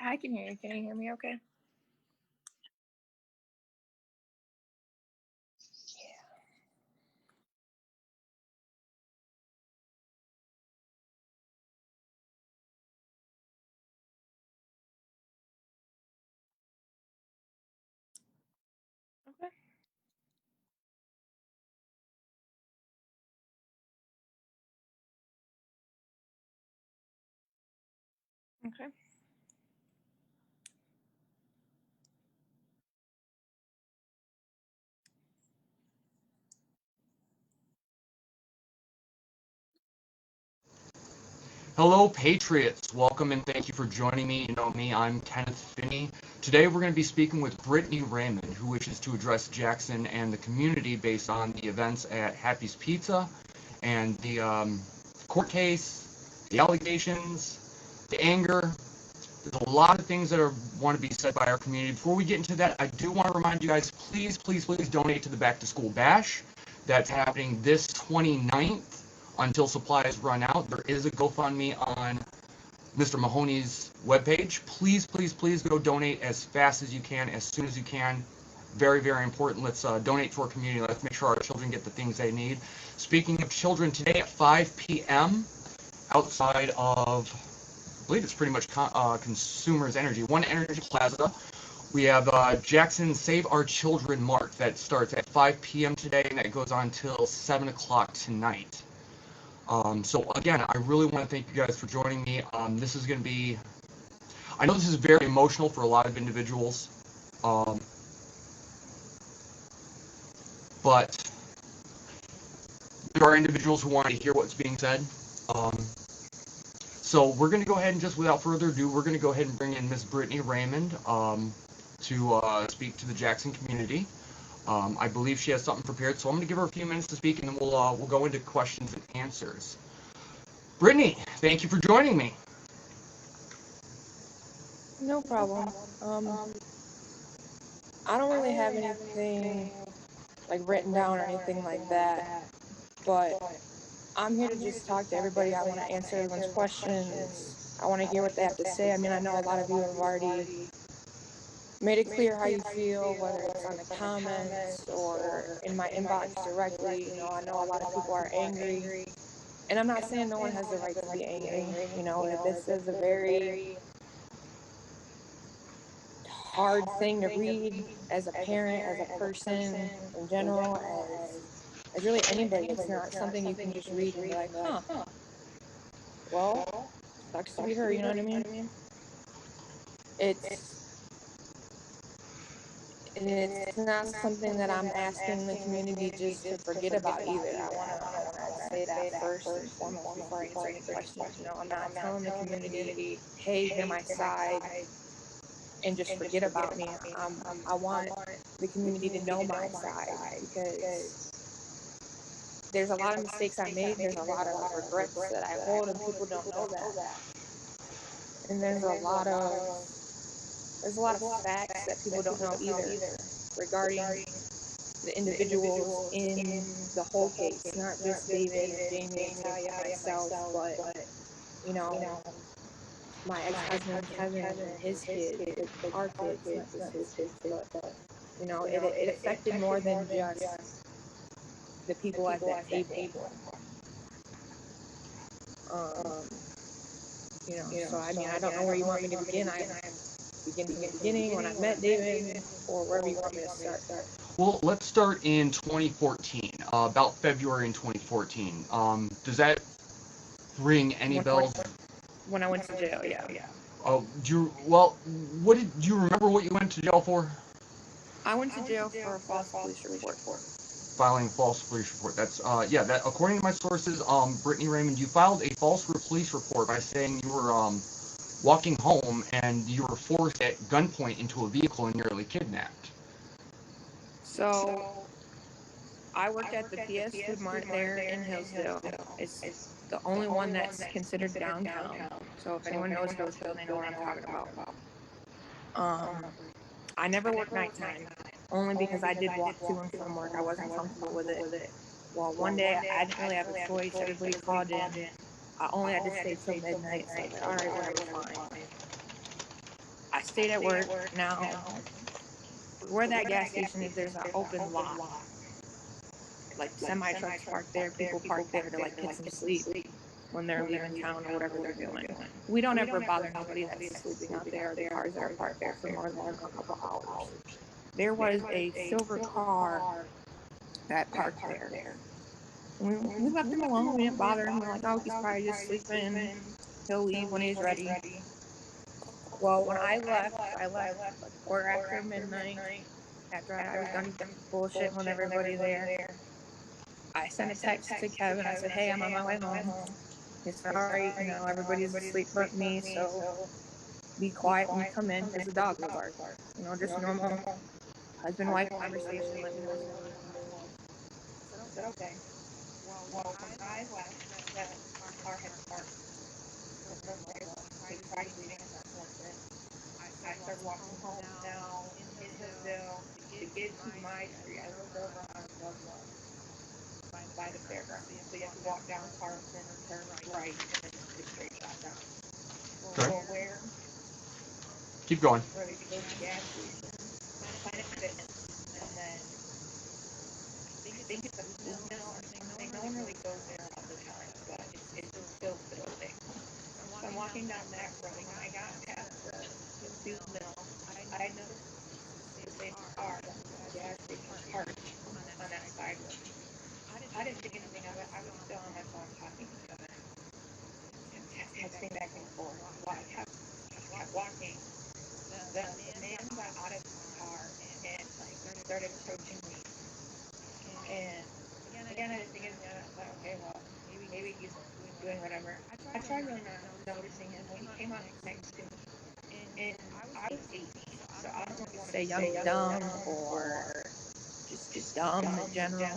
I can hear you. Can you hear me okay? Okay. Okay. Hello, Patriots. Welcome and thank you for joining me. You know me, I'm Kenneth Finney. Today we're going to be speaking with Brittany Raymond, who wishes to address Jackson and the community based on the events at Happy's Pizza and the court case, the allegations, the anger. There's a lot of things that want to be said by our community. Before we get into that, I do want to remind you guys, please donate to the Back to School Bash. That's happening this 29th until supplies run out. There is a GoFundMe on Mr. Mahoney's webpage. Please go donate as fast as you can, as soon as you can. Very, very important. Let's donate to our community. Let's make sure our children get the things they need. Speaking of children, today at 5 p.m. outside of, I believe it's pretty much Consumers Energy, One Energy Plaza, we have Jackson Save Our Children March that starts at 5 p.m. today, and that goes on till 7 o'clock tonight. So again, I really want to thank you guys for joining me. This is going to be, I know this is very emotional for a lot of individuals, but there are individuals who want to hear what's being said. So we're going to go ahead and just without further ado, we're going to go ahead and bring in Miss Brittany Raymond to speak to the Jackson community. I believe she has something prepared, so I'm going to give her a few minutes to speak, and then we'll go into questions and answers. Brittany, thank you for joining me. No problem. I don't really have anything like written down or anything like that, but I'm here to just talk to everybody. I want to answer everyone's questions. I want to hear what they have to say. I mean, I know a lot of you have already made it clear how you feel, whether it's on the comments or in my inbox directly. You know, I know a lot of people are angry, and I'm not saying no one has the right to be angry. You know, this is a very hard thing to read as a parent, as a person in general, as really anybody. It's not something you can just read and be like, huh, well, sucks to be her, you know what I mean? It's not something that I'm asking the community just to forget about either. I wanna say that first and foremost before I answer any questions. You know, I'm not telling the community, hey, hear my side and just forget about me. I want the community to know my side, because there's a lot of mistakes I made. There's a lot of regrets that I hold, and people don't know that. And there's a lot of facts that people don't know either regarding the individuals in the whole case, not just David and Jamie and Talia and myself, but, you know, my ex-husband Kevin and his kids, our kids, not just his kids, but, you know, it affected more than just the people at that table. You know, so I mean, I don't know where you want me to begin. I begin from the beginning when I met David, or wherever you want me to start. Well, let's start in 2014, about February in 2014. Does that ring any bells? When I went to jail, yeah. Oh, do you remember what you went to jail for? I went to jail for a false police report. Filing a false police report. That's yeah. That according to my sources, Brittany Raymond, you filed a false police report by saying you were walking home and you were forced at gunpoint into a vehicle and nearly kidnapped. So I worked at the PS Food Mart there in Hillsdale. It's the only one that's considered downtown. So if anyone knows Hillsdale, they know what I'm talking about. I never worked nighttime, only because I did walk to and from work. I wasn't comfortable with it. Well, one day I didn't really have a choice. Everybody called in. I only had to stay till midnight. So I was like, all right, whatever, fine. stayed at work. Now, where that gas station is, there's an open lot. Like semi trucks parked there, people park there to like get some sleep when they're leaving town or whatever they're doing. We don't ever bother nobody that's sleeping out there or the cars that are parked there for more than a couple hours. There was a silver car that parked there. We left him alone. We didn't bother him. We're like, oh, he's probably just sleeping. He'll leave when he's ready. Well, when I left like quarter after midnight. After I was done bullshitting with everybody there, I sent a text to Kevin. I said, hey, I'm on my way home. He said, all right, everybody's asleep but me, so be quiet when you come in because the dog will bark. Just normal husband-wife conversation. Let me know what's going on. I said, okay. Well, when I left, that car had parked. They tried leaving and that wasn't. I started walking home now in Hillsdale to get to my street. I lived over on Ludlow by the fairgrounds. So you have to walk down Carlson, turn right, and then just get straight shot down. Okay. Well, where? Keep going. Where they go to the gas station, Planet Fitness, and then I think it's a food mill or something. No one really goes there all the time, but it's a still building. So I'm walking down that road. When I got past the food mill, I noticed the same car that was at the gas station parked on that side road. I didn't think anything of it. I was still on my phone talking to Kevin and texting back and forth. While I kept walking, the man got out of his car and started approaching me. And again, I didn't think anything of it. I thought, okay, well, maybe he's doing whatever. I tried really not noticing him when he came up next to me. And I was 18, so I don't know if you want to say young and dumb or just dumb in general.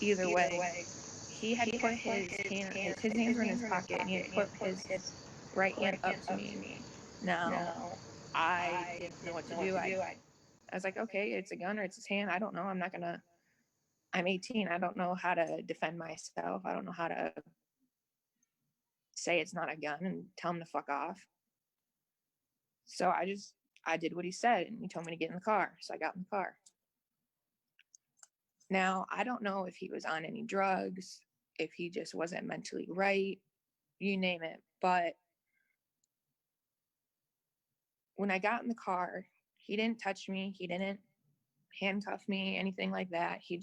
Either way, he had put his hands were in his pocket, and he had put his right hand up to me. Now, I didn't know what to do. I was like, okay, it's a gun or it's his hand. I don't know. I'm 18. I don't know how to defend myself. I don't know how to say it's not a gun and tell him to fuck off. So I did what he said, and he told me to get in the car. So I got in the car. Now, I don't know if he was on any drugs, if he just wasn't mentally right, you name it. But when I got in the car, he didn't touch me. He didn't handcuff me, anything like that. He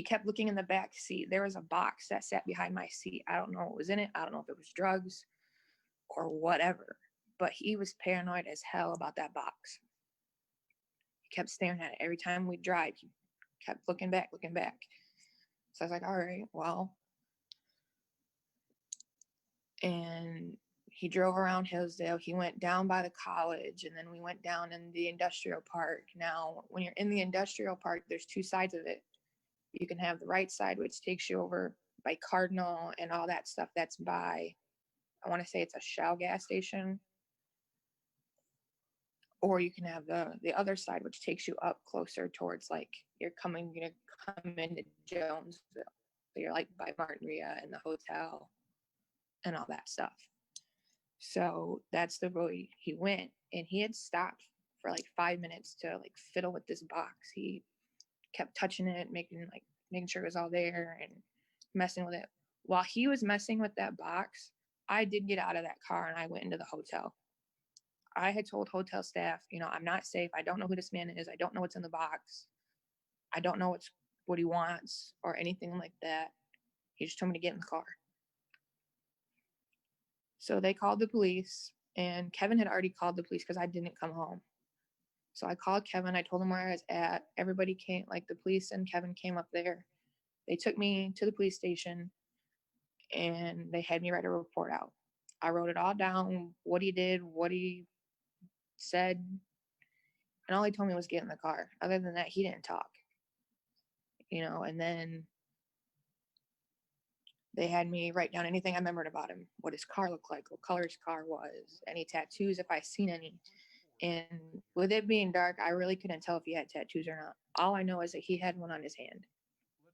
kept looking in the back seat. There was a box that sat behind my seat. I don't know what was in it. I don't know if it was drugs or whatever. But he was paranoid as hell about that box. He kept staring at it. Every time we'd drive, he kept looking back. So I was like, all right, well. And he drove around Hillsdale. He went down by the college, and then we went down in the industrial park. Now, when you're in the industrial park, there's two sides of it. You can have the right side, which takes you over by Cardinal and all that stuff that's by, I want to say it's a Shell gas station. Or you can have the other side, which takes you up closer towards like you're going to come into Jonesville. So you're like by Martinria and the hotel and all that stuff. So that's the road he went, and he had stopped for like 5 minutes to like fiddle with this box. He kept touching it, making sure it was all there and messing with it. While he was messing with that box, I did get out of that car and I went into the hotel. I had told hotel staff, I'm not safe. I don't know who this man is. I don't know what's in the box. I don't know what he wants or anything like that. He just told me to get in the car. So they called the police, and Kevin had already called the police because I didn't come home. So I called Kevin. I told him where I was at. Everybody came, like the police and Kevin came up there. They took me to the police station, and they had me write a report out. I wrote it all down, what he did, what he said, and all he told me was get in the car. Other than that, he didn't talk. And then they had me write down anything I remembered about him, what his car looked like, what color his car was, any tattoos if I seen any. And with it being dark, I really couldn't tell if he had tattoos or not. All I know is that he had one on his hand.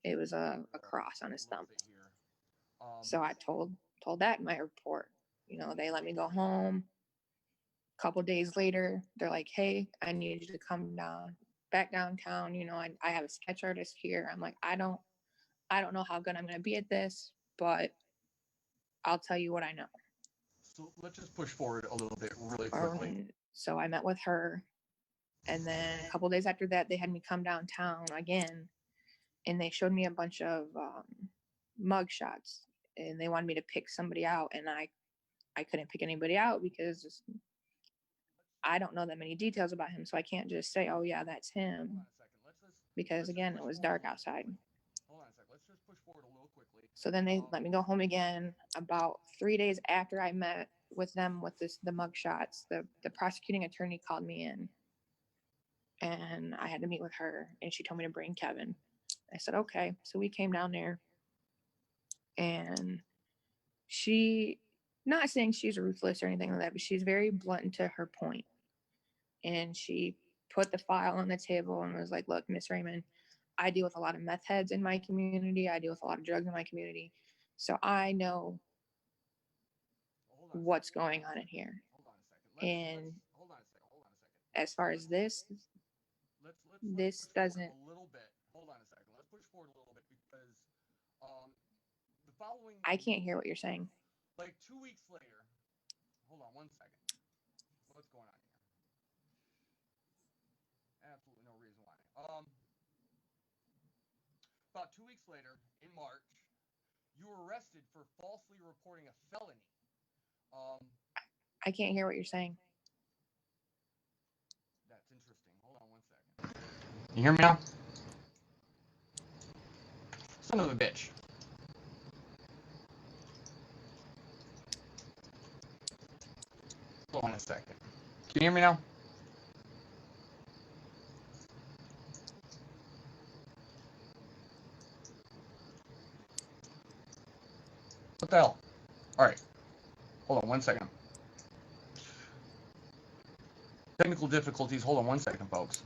It was a cross on his thumb. So I told that in my report. They let me go home. couple days later, they're like, hey, I need you to come back downtown. I have a sketch artist here. I'm like, I don't know how good I'm going to be at this, but I'll tell you what I know. So let's just push forward a little bit really quickly. So I met with her, and then a couple days after that, they had me come downtown again, and they showed me a bunch of mug shots, and they wanted me to pick somebody out, and I couldn't pick anybody out because I don't know that many details about him, so I can't just say, oh yeah, that's him, because again, it was dark outside. Hold on a second. Let's just push forward a little quickly. So then they let me go home again. About 3 days after I met with them with the mug shots, the prosecuting attorney called me in, and I had to meet with her, and she told me to bring Kevin. I said, okay. So we came down there, and she, not saying she's ruthless or anything like that, but she's very blunt and to her point. And she put the file on the table and was like, look, Miss Raymond, I deal with a lot of meth heads in my community. I deal with a lot of drugs in my community. So I know what's going on in here. And as far as this doesn't. A little bit. Hold on a second. Let's push forward a little bit because the following. I can't hear what you're saying. Like 2 weeks later. Hold on 1 second. What's going on here? Absolutely no reason why. About 2 weeks later, in March, you were arrested for falsely reporting a felony. I can't hear what you're saying. That's interesting. Hold on 1 second. You hear me now? Son of a bitch. Hold on a second. Can you hear me now? What the hell? Alright. Hold on 1 second. Technical difficulties. Hold on 1 second, folks.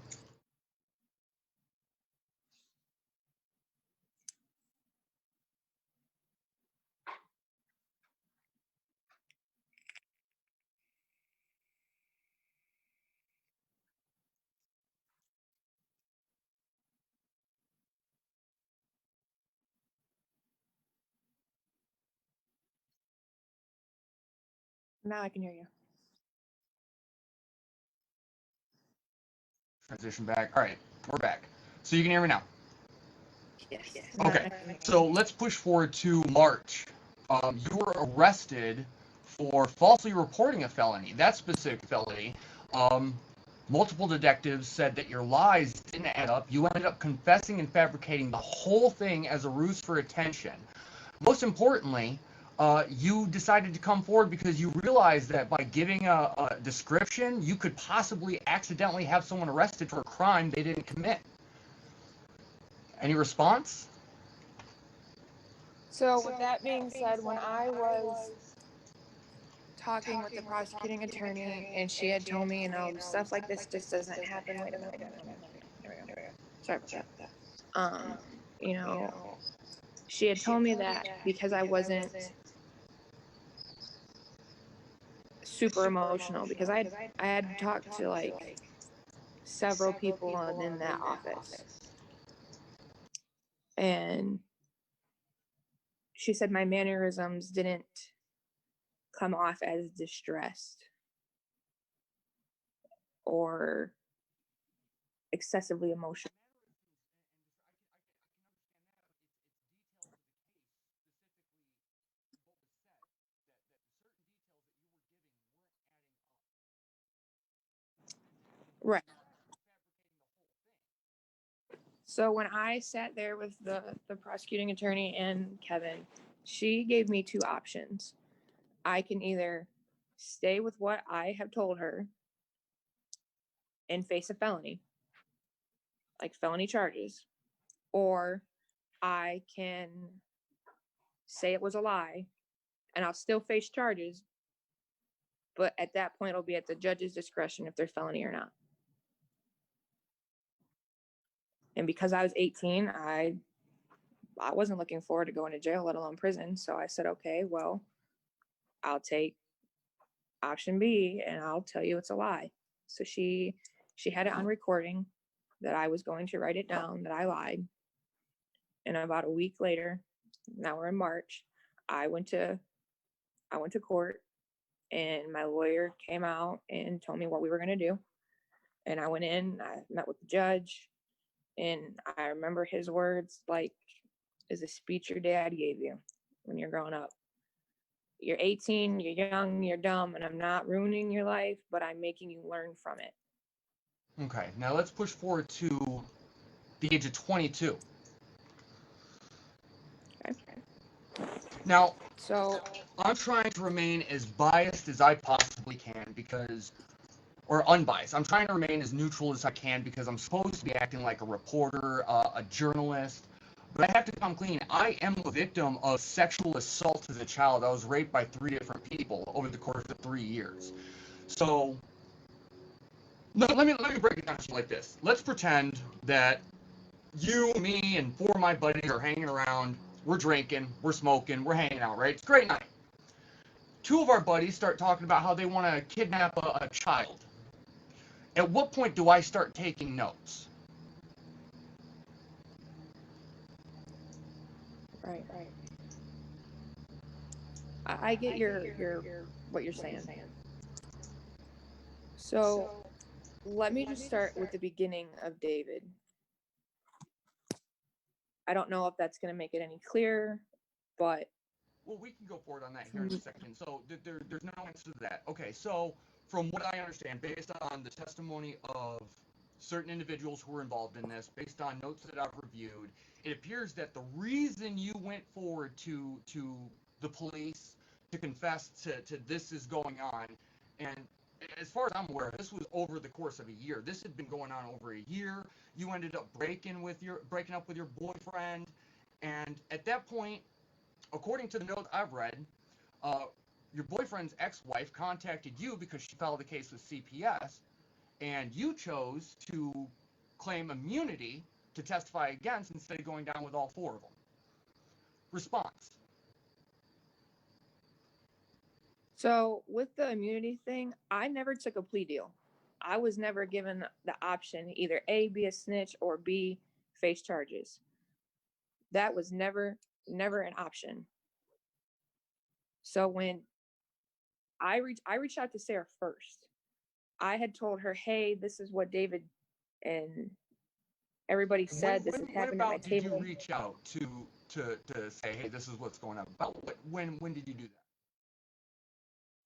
Now I can hear you. Transition back. All right, we're back. So you can hear me now? Yes. Okay, so let's push forward to March. You were arrested for falsely reporting a felony. That specific felony. Multiple detectives said that your lies didn't add up. You ended up confessing and fabricating the whole thing as a ruse for attention. Most importantly, you decided to come forward because you realized that by giving a description, you could possibly accidentally have someone arrested for a crime they didn't commit. Any response? So with that being said, when I was talking with the prosecuting attorney and she had told me, stuff like this just doesn't happen. Wait a minute. There we go. Sorry about that. She had told me that because I wasn't super emotional, because I had talked to like several people in that office, and she said my mannerisms didn't come off as distressed or excessively emotional. Right. So when I sat there with the prosecuting attorney and Kevin, she gave me two options. I can either stay with what I have told her and face a felony, like felony charges, or I can say it was a lie and I'll still face charges, but at that point it'll be at the judge's discretion if they're felony or not. And because I was 18, I wasn't looking forward to going to jail, let alone prison. So I said, okay, well, I'll take option B, and I'll tell you it's a lie. So she had it on recording that I was going to write it down, that I lied. And about a week later, now we're in March, I went to court, and my lawyer came out and told me what we were going to do. And I went in, I met with the judge, and I remember his words like, is a speech your dad gave you when you're growing up. You're 18, you're young, you're dumb, and I'm not ruining your life, but I'm making you learn from it. Okay, now let's push forward to the age of 22. Okay. Now, So, I'm trying to remain as biased as I possibly can or unbiased. I'm trying to remain as neutral as I can because I'm supposed to be acting like a reporter, a journalist. But I have to come clean. I am a victim of sexual assault as a child. I was raped by 3 different people over the course of 3 years. So, let me break it down like this. Let's pretend that you, me, and 4 of my buddies are hanging around. We're drinking, we're smoking, we're hanging out, right? It's a great night. 2 of our buddies start talking about how they want to kidnap a child. At what point do I start taking notes? right. I get your what you're saying. So, let me just start with the beginning of David. I don't know if that's going to make it any clearer, but Well, we can go forward on that here in a second. So there's no answer to that. Okay, so from what I understand, based on the testimony of certain individuals who were involved in this, based on notes that I've reviewed, it appears that the reason you went forward to the police to confess to this is going on, and as far as I'm aware, this was over the course of a year. This had been going on over a year. You ended up breaking up with your boyfriend, and at that point, according to the note I've read, your boyfriend's ex-wife contacted you because she filed a case with CPS, and you chose to claim immunity to testify against instead of going down with all 4 of them. Response. so with the immunity thing, I never took a plea deal. I was never given the option either A, be a snitch, or B, face charges. That was never an option. So when I reached out to Sarah first. I had told her, "Hey, this is what David and everybody said. This had When happened at my about did you table." reach out to say, hey, this is what's going on? When did you do that?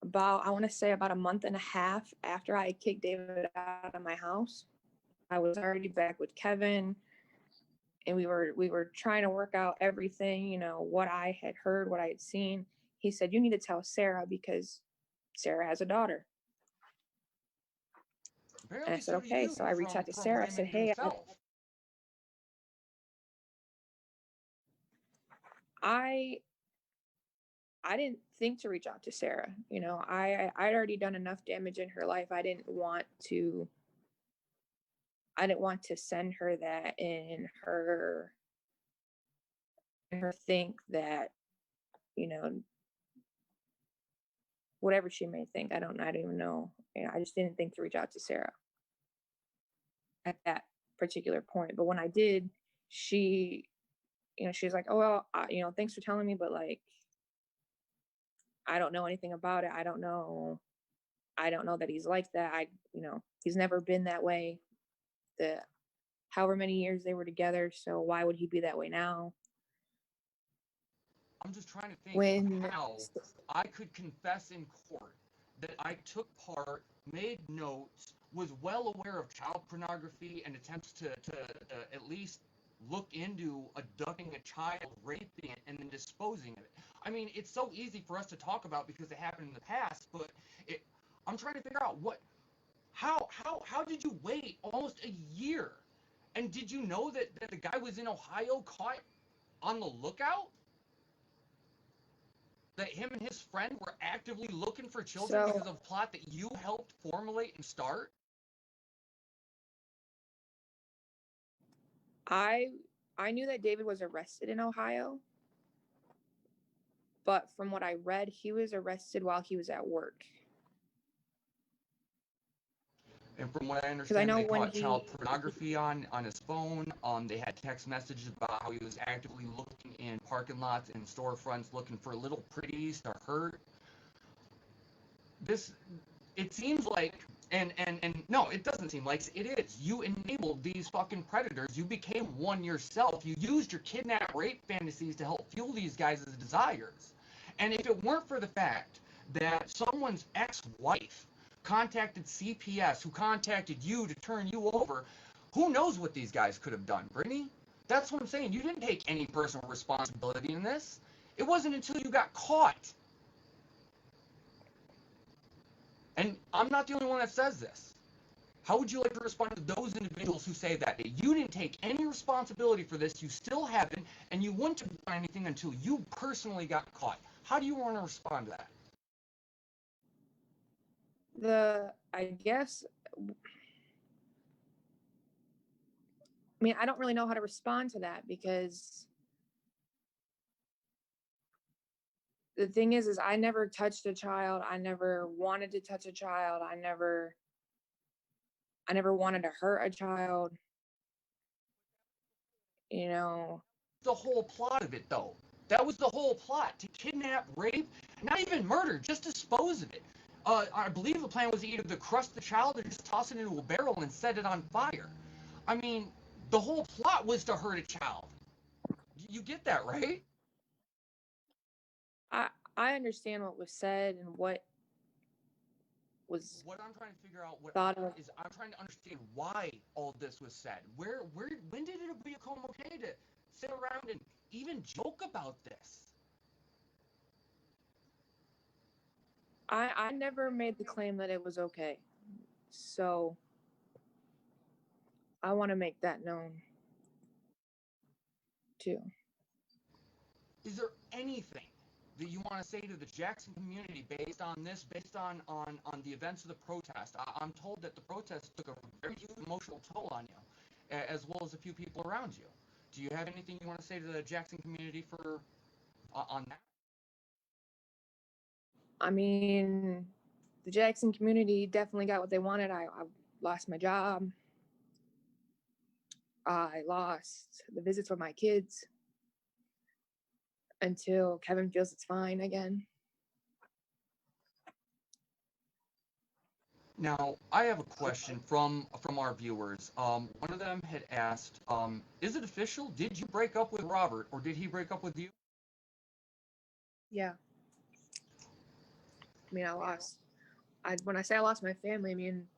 About, I want to say, about a month and a half after I kicked David out of my house. I was already back with Kevin, and we were trying to work out everything, what I had heard, what I had seen. He said, "You need to tell Sarah because Sarah has a daughter." And I Apparently, said, so do "Okay." you So I reached out to from Sarah. I said, Raymond "Hey, himself. I I didn't think to reach out to Sarah. I'd already done enough damage in her life. I didn't want to send her that and her think that, you know, whatever she may think. I don't even know. I just didn't think to reach out to Sarah at that particular point. But when I did, she, she was like, "Oh, well, thanks for telling me, but like, I don't know anything about it. I don't know that he's like that. He's never been that way. The however many years they were together, so why would he be that way now?" I'm just trying to think of When how I could confess in court that I took part, made notes, was well aware of child pornography and attempts to at least look into abducting a child, raping it, and then disposing of it. I mean, it's so easy for us to talk about because it happened in the past, but I'm trying to figure out how did you wait almost a year? And did you know that the guy was in Ohio caught on the lookout? That him and his friend were actively looking for children so because of a plot that you helped formulate and start? I I knew that David was arrested in Ohio, but from what I read, he was arrested while he was at work. And from what I Because I understand, know they when caught child pornography on his phone. They had text messages about how he was actively looking in parking lots and storefronts looking for little pretties to hurt. This, it seems like, and no, it doesn't seem like it is. You enabled these fucking predators. You became one yourself. You used your kidnap rape fantasies to help fuel these guys' desires. And if it weren't for the fact that someone's ex-wife contacted CPS, who contacted you to turn you over, who knows what these guys could have done, Brittany? That's what I'm saying. You didn't take any personal responsibility in this. It wasn't until you got caught. And I'm not the only one that says this. How would you like to respond to those individuals who say that you didn't take any responsibility for this, you still haven't, and you wouldn't have done anything until you personally got caught? How do you want to respond to that? I guess, I mean, I don't really know how to respond to that, because the thing is I never touched a child. I never wanted to touch a child. I never wanted to hurt a child. You know, The whole plot of it, though. That was the whole plot, to kidnap, rape, not even murder, just dispose of it. I believe the plan was either to crush the child or just toss it into a barrel and set it on fire. I mean, the whole plot was to hurt a child. You get that, right? I understand what was said and what was What I'm trying to figure out thought of. is I'm trying to understand why all this was said. When did it become okay to sit around and even joke about this? I never made the claim that it was okay. So I want to make that known too. Is there anything that you want to say to the Jackson community based on this, based on the events of the protest? I'm told that the protest took a very huge emotional toll on you, as well as a few people around you. Do you have anything you want to say to the Jackson community for on that? I mean, the Jackson community definitely got what they wanted. I lost my job. I lost the visits with my kids until Kevin feels it's fine again. Now, I have a question from our viewers. One of them had asked, "Is it official? Did you break up with Robert, or did he break up with you?" Yeah. I mean, when I say I lost my family, I mean,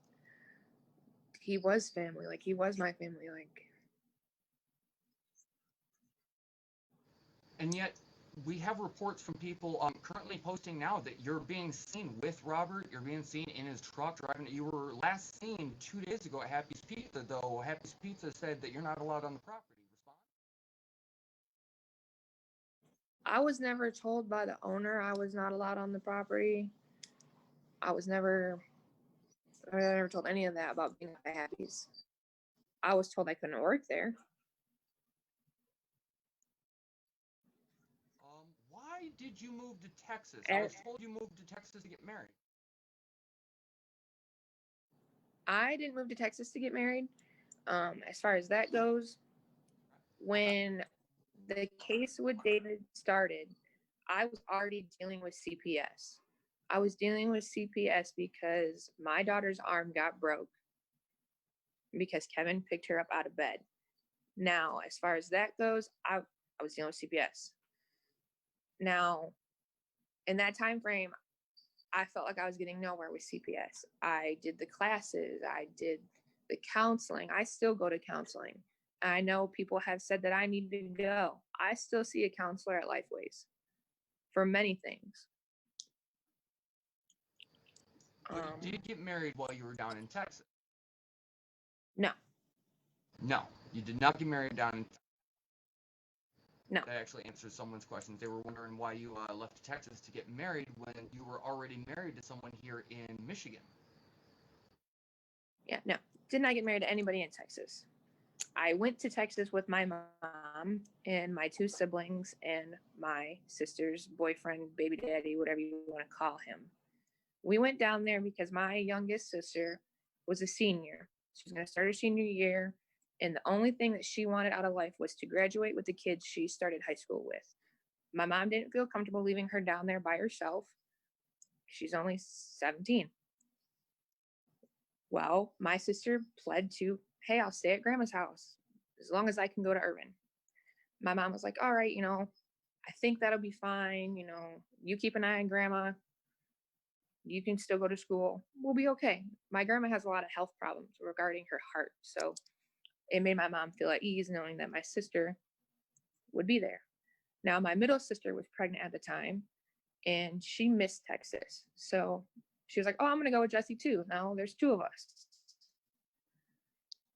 he was family. Like, he was my family. Like, And yet, we have reports from people currently posting now that you're being seen with Robert. You're being seen in his truck driving. You were last seen 2 days ago at Happy's Pizza, though. Happy's Pizza said that you're not allowed on the property. Respond? I was never told by the owner I was not allowed on the property. I never told any of that about being at Happy's. I was told I couldn't work there. Why did you move to Texas? I was told you moved to Texas to get married. I didn't move to Texas to get married. As far as that goes, when the case with David started, I was already dealing with CPS. I was dealing with CPS because my daughter's arm got broke because Kevin picked her up out of bed. Now, as far as that goes, I was dealing with CPS. Now, in that time frame, I felt like I was getting nowhere with CPS. I did the classes, I did the counseling. I still go to counseling. I know people have said that I need to go. I still see a counselor at Lifeways for many things. But you did get married while you were down in Texas. No. No, you did not get married down in Texas. No. That actually answers someone's questions. They were wondering why you left Texas to get married when you were already married to someone here in Michigan. Yeah, no. Did not get married to anybody in Texas. I went to Texas with my mom and my two siblings and my sister's boyfriend, baby daddy, whatever you want to call him. We went down there because my youngest sister was a senior. She was going to start her senior year. And the only thing that she wanted out of life was to graduate with the kids she started high school with. My mom didn't feel comfortable leaving her down there by herself. She's only 17. Well, my sister pled to, hey, I'll stay at grandma's house as long as I can go to Irvin. My mom was like, all right, I think that'll be fine. You keep an eye on grandma. You can still go to school. We'll be okay. My grandma has a lot of health problems regarding her heart. So it made my mom feel at ease knowing that my sister would be there. Now, my middle sister was pregnant at the time and she missed Texas. So she was like, oh, I'm going to go with Jesse too. Now there's two of us.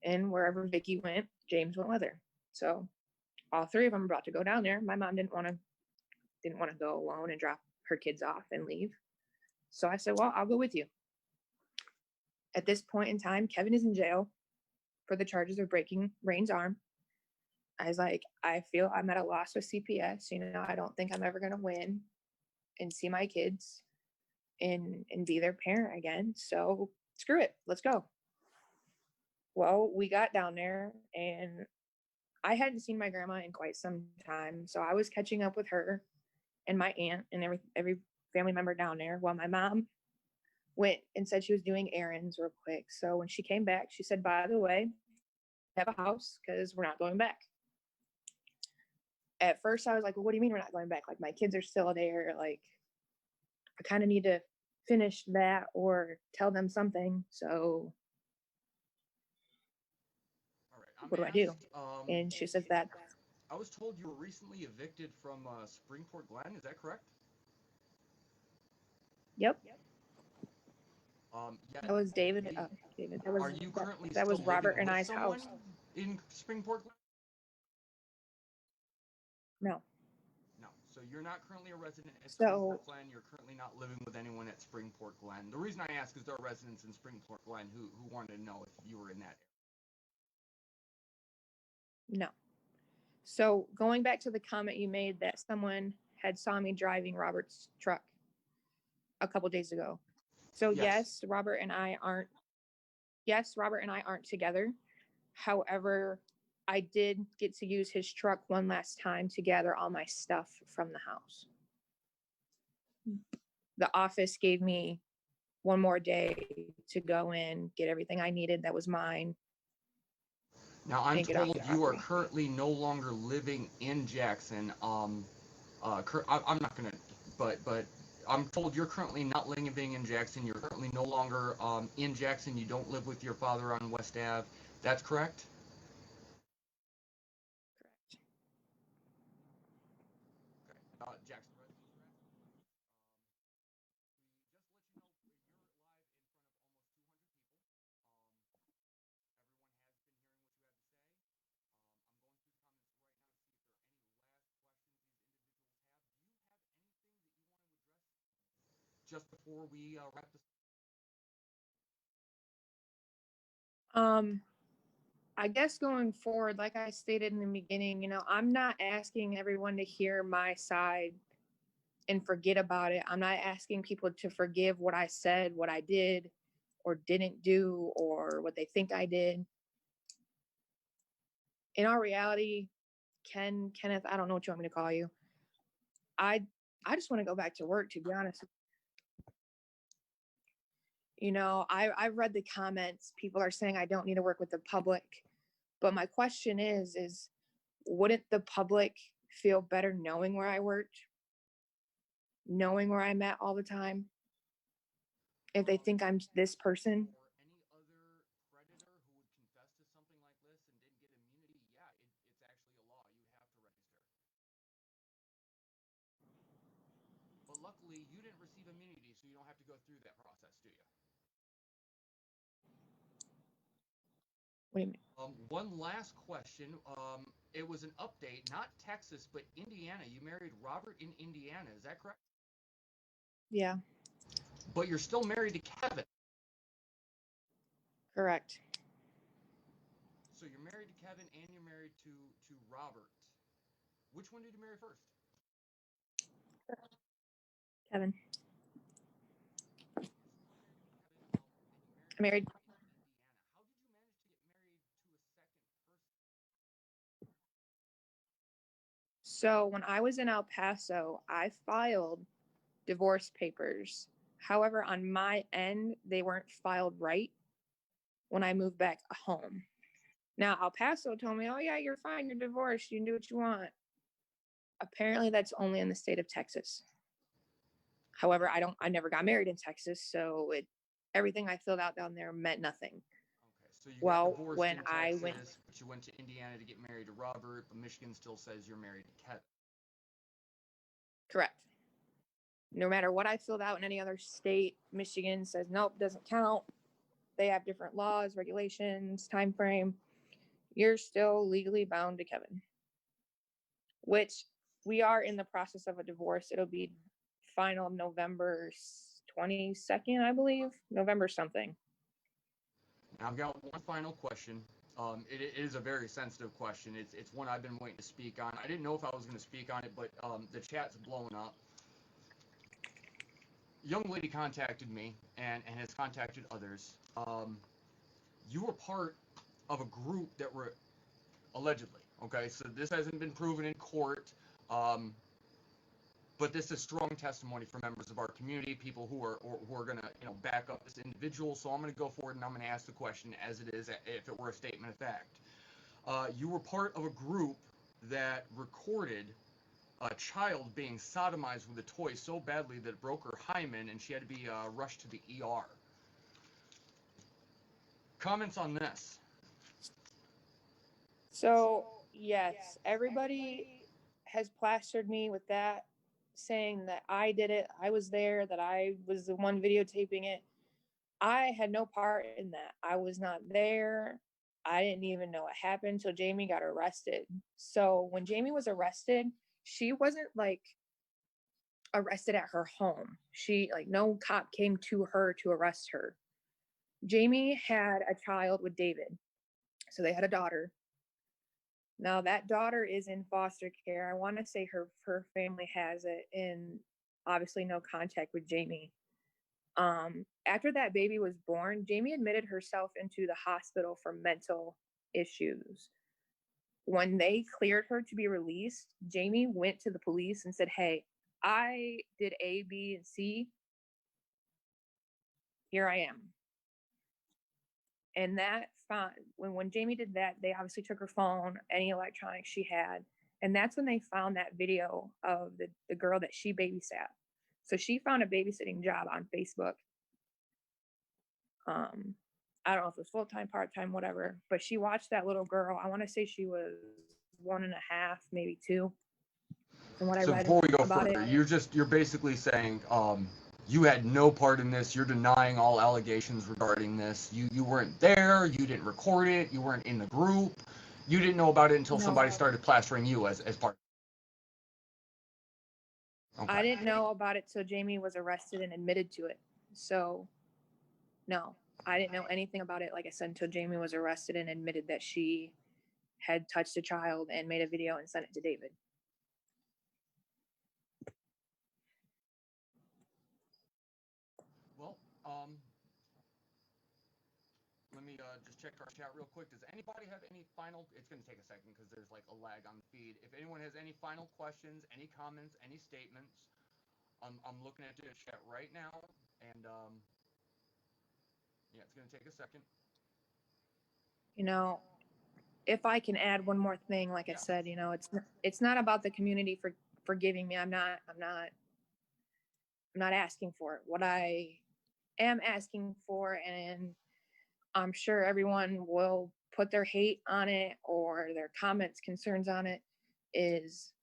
And wherever Vicky went, James went with her. So all three of them were about to go down there. My mom didn't want to go alone and drop her kids off and leave. So I said, well, I'll go with you. At this point in time, Kevin is in jail for the charges of breaking Rain's arm. I was like, I feel I'm at a loss with CPS. I don't think I'm ever going to win and see my kids and be their parent again. So screw it. Let's go. Well, we got down there and I hadn't seen my grandma in quite some time. So I was catching up with her and my aunt and every family member down there while my mom went and said she was doing errands real quick. So when she came back, she said, by the way, have a house because we're not going back. At first I was like, well, what do you mean we're not going back? Like, my kids are still there. Like, I kind of need to finish that or tell them something. So All right, what do I I'm do? asked, And she says that, I was told you were recently evicted from Springport Glen. Is that correct? yep, Yeah. that was David. That was Are you currently that still was living Robert and with I's someone house. in Springport Glen? No. No. So you're not currently a resident at So Springport Glen. You're currently not living with anyone at Springport Glen. The reason I ask is there are residents in Springport Glen who wanted to know if you were in that no. So going back to the comment you made that someone had saw me driving Robert's truck a couple days ago. So area. Yes. Yes, Robert and I aren't together. However, I did get to use his truck one last time to gather all my stuff from the house. The office gave me one more day to go in, get everything I needed that was mine. Now I'm And get off told the you are property. currently no longer living in Jackson. I'm not gonna, but I'm told you're currently not living in Jackson. You're currently no longer in Jackson. You don't live with your father on West Ave. That's correct? Correct. Okay. Jackson residents are asking. Just to let you know, you're live in front of almost 200 people. Everyone has been hearing what you have to say. I'm going through the comments right now to see if there are any last questions these individuals have. Do you have anything that you want to address? Just before we wrap this. I guess going forward, like I stated in the beginning, I'm not asking everyone to hear my side and forget about it. I'm not asking people to forgive what I said, what I did or didn't do, or what they think I did. In our reality, Kenneth, I don't know what you want me to call you. I just want to go back to work, to be honest. I've read the comments. People are saying I don't need to work with the public. But my question is wouldn't the public feel better knowing where I worked, knowing where I'm at all the time, if they think I'm this person? Or any other predator who would confess to something like this and didn't get immunity, yeah, it's actually a law. You have to register. But luckily, you didn't receive immunity, so you don't have to go through that process, do you? What do you mean? One last question. It was an update, not Texas, but Indiana. You married Robert in Indiana, is that correct? Yeah, But you're still married to Kevin. correct. So you're married to Kevin and you're married to Robert. Which one did you marry first? Kevin. Still married to Kevin, and you I married married Robert in So when I was in El Paso, I filed divorce papers. However, on my end, they weren't filed right when I moved back home. Now, El Paso told me, oh, yeah, you're fine. You're divorced. You can do what you want. Apparently, that's only in the state of Texas. However, I never got married in Texas. So everything I filled out down there meant nothing. Okay, so you got Well, divorced when in I went, Texas, but you went to Indiana to get married to Robert, but Michigan still says you're married to Kevin. correct. No matter what I filled out in any other state, Michigan says, nope, doesn't count. They have different laws, regulations, time frame. You're still legally bound to Kevin, which we are in the process of a divorce. It'll be final November 22nd, I believe. November something. Now, I've got one final question. It is a very sensitive question. It's one I've been waiting to speak on. I didn't know if I was going to speak on it, but the chat's blowing up. Young lady contacted me and has contacted others. You were part of a group that were allegedly, okay, so this hasn't been proven in court, but this is strong testimony for members of our community, people who are going to back up this individual. So I'm going to go forward and I'm going to ask the question as it is, if it were a statement of fact. You were part of a group that recorded a child being sodomized with a toy so badly that it broke her hymen and she had to be rushed to the ER. Comments on this? So, yes, everybody has plastered me with that, saying that I did it, I was there, that I was the one videotaping it. I had no part in that. I was not there. I didn't even know what happened until Jamie got arrested. So when Jamie was arrested, she wasn't like arrested at her home. No cop came to her to arrest her. Jamie had a child with David. So they had a daughter. Now that daughter is in foster care. I want to say her family has it, and obviously no contact with Jamie. After that baby was born, Jamie admitted herself into the hospital for mental issues. When they cleared her to be released, Jamie went to the police and said, hey, I did A, B, and C. Here I am. And that when Jamie did that, they obviously took her phone, any electronics she had, and that's when they found that video of the girl that she babysat. So she found a babysitting job on Facebook. I don't know if it was full-time, part-time, whatever, but she watched that little girl. I want to say she was 1.5, maybe 2, from what I So read before we go about further, it. you're basically saying you had no part in this. You're denying all allegations regarding this. You weren't there. You didn't record it. You weren't in the group. You didn't know about it until No, somebody started plastering you as part. Okay. I didn't know about it till Jamie was arrested and admitted to it. So, no, I didn't know anything about it, like I said, until Jamie was arrested and admitted that she had touched a child and made a video and sent it to David. Well, let me just check our chat real quick. Does anybody have any final? It's going to take a second because there's like a lag on the feed. If anyone has any final questions, any comments, any statements, I'm looking at the chat right now, and yeah, it's going to take a second. You know, if I can add one more thing, like I said, it's not about the community for forgiving me. I'm not asking for it. What I am asking for, and I'm sure everyone will put their hate on it or their comments, concerns on it, is,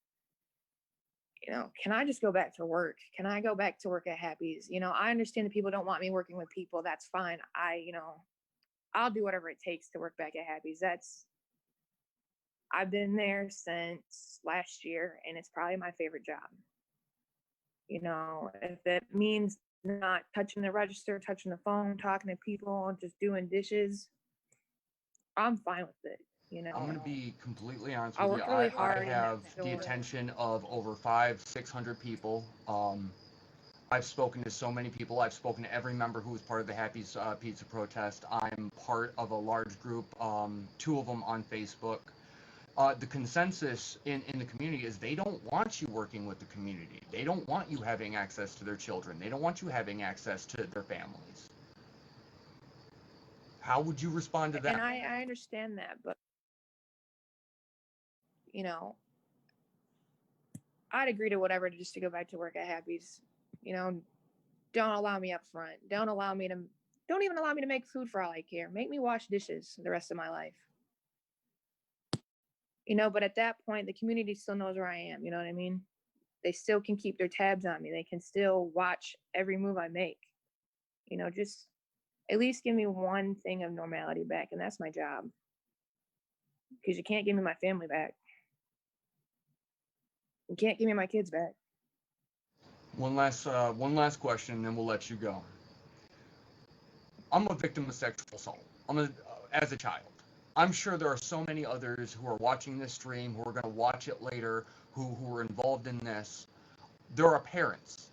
can I just go back to work? Can I go back to work at Happy's? I understand that people don't want me working with people. That's fine. I'll do whatever it takes to work back at Happy's. I've been there since last year, and it's probably my favorite job. If it means not touching the register, touching the phone, talking to people, just doing dishes, I'm fine with it. I'm going to be completely honest I with you. work really hard. I have the attention of over 500-600 people. I've spoken to so many people. I've spoken to every member who was part of the Happy's Pizza protest. I'm part of a large group, 2 of them on Facebook. the consensus in the community is they don't want you working with the community. They don't want you having access to their children. They don't want you having access to their families. How would you respond to that? And I understand that, but, you know, I'd agree to whatever just to go back to work at Happy's. You know, don't allow me up front. Don't even allow me to make food for all I care. Make me wash dishes the rest of my life. You know, but at that point, the community still knows where I am. You know what I mean? They still can keep their tabs on me. They can still watch every move I make. You know, just at least give me one thing of normality back, and that's my job. Because you can't give me my family back. You can't give me my kids back. One last question, and then we'll let you go. I'm a victim of sexual assault. As a child. I'm sure there are so many others who are watching this stream, who are going to watch it later, who are involved in this. There are parents.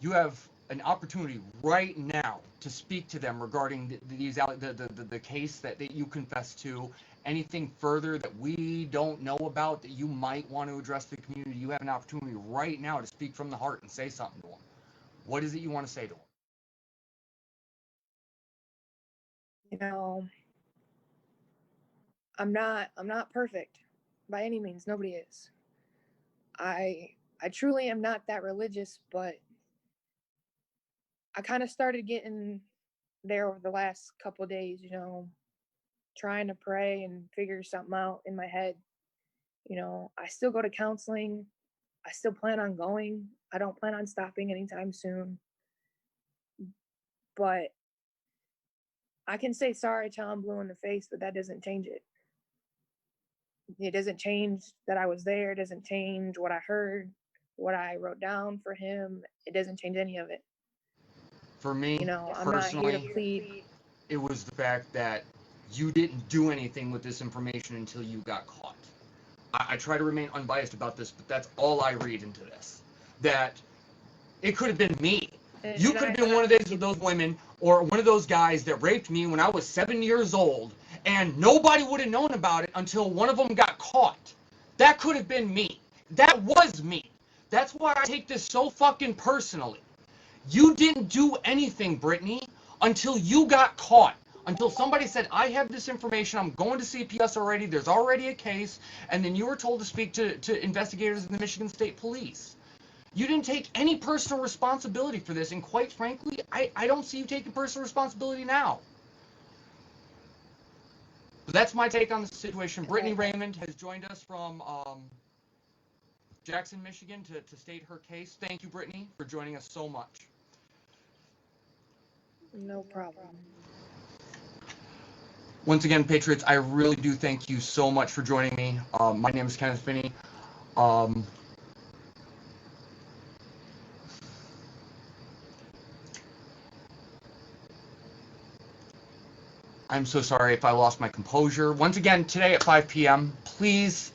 You have an opportunity right now to speak to them regarding the case that you confess to. Anything further that we don't know about that you might want to address to the community, you have an opportunity right now to speak from the heart and say something to them. What is it you want to say to them? You know, I'm not perfect by any means. Nobody is. I truly am not that religious, but I kind of started getting there over the last couple of days, you know, trying to pray and figure something out in my head. You know, I still go to counseling. I still plan on going. I don't plan on stopping anytime soon. But I can say sorry till I'm blue in the face, but that doesn't change it. It doesn't change that I was there. It doesn't change what I heard, what I wrote down for him. It doesn't change any of it. For me, You know, I'm not here to personally, plead. it was the fact that you didn't do anything with this information until you got caught. I try to remain unbiased about this, but that's all I read into this. That it could have been me. You could have been one of those women or one of those guys that raped me when I was 7 years old, and nobody would have known about it until one of them got caught. That could have been me. That was me. That's why I take this so fucking personally. You didn't do anything, Brittany, until you got caught. Until somebody said, I have this information, I'm going to CPS already, there's already a case, and then you were told to speak to investigators in the Michigan State Police. You didn't take any personal responsibility for this, and quite frankly, I don't see you taking personal responsibility now. But that's my take on the situation. Brittany Raymond has joined us from Jackson, Michigan to state her case. Thank you, Brittany, for joining us so much. No problem. Once again, Patriots, I really do thank you so much for joining me. My name is Kenneth Finney. I'm so sorry if I lost my composure. Once again, today at 5 p.m., please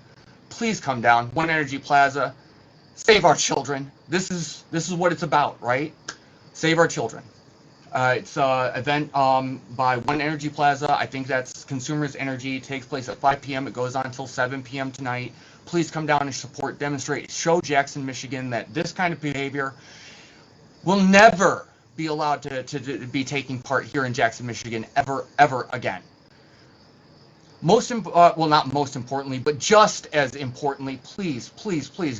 come down. One Energy Plaza. Save our children. This is what it's about, right? Save our children. It's an event by One Energy Plaza. I think that's Consumers Energy. It takes place at 5 p.m. It goes on until 7 p.m. tonight. Please come down and support, demonstrate, show Jackson, Michigan that this kind of behavior will never be allowed to be taking part here in Jackson, Michigan ever again. Well, not most importantly, but just as importantly, please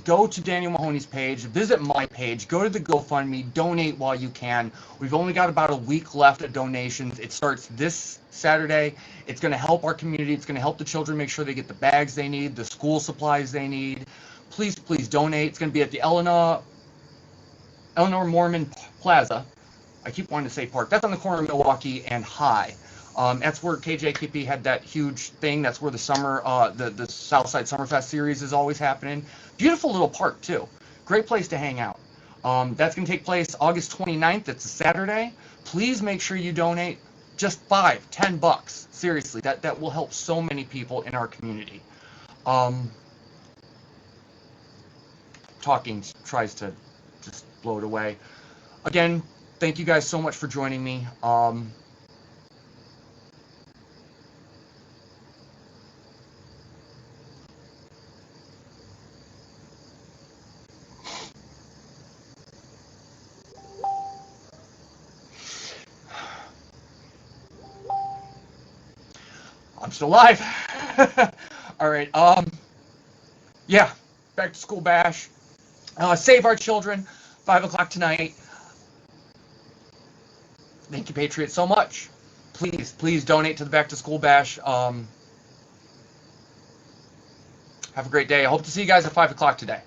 go to Daniel Mahoney's page, visit my page, go to the GoFundMe, donate while you can. We've only got about a week left of donations. It starts this Saturday. It's going to help our community. It's going to help the children make sure they get the bags they need, the school supplies they need. Please donate. It's going to be at the Eleanor Mormon Plaza. I keep wanting to say park. That's on the corner of Milwaukee and High. That's where KJKP had that huge thing. That's where the the Southside Summerfest series is always happening. Beautiful little park too. Great place to hang out. That's going to take place August 29th. It's a Saturday. Please make sure you donate. Just $5-10. Seriously, that will help so many people in our community. Talking tries to just blow it away. Again, thank you guys so much for joining me. I'm still alive. All right. Yeah. Back to school bash. Save our children. 5 o'clock tonight. Thank you, Patriots, so much. Please donate to the Back to School Bash. Have a great day. I hope to see you guys at 5 o'clock today.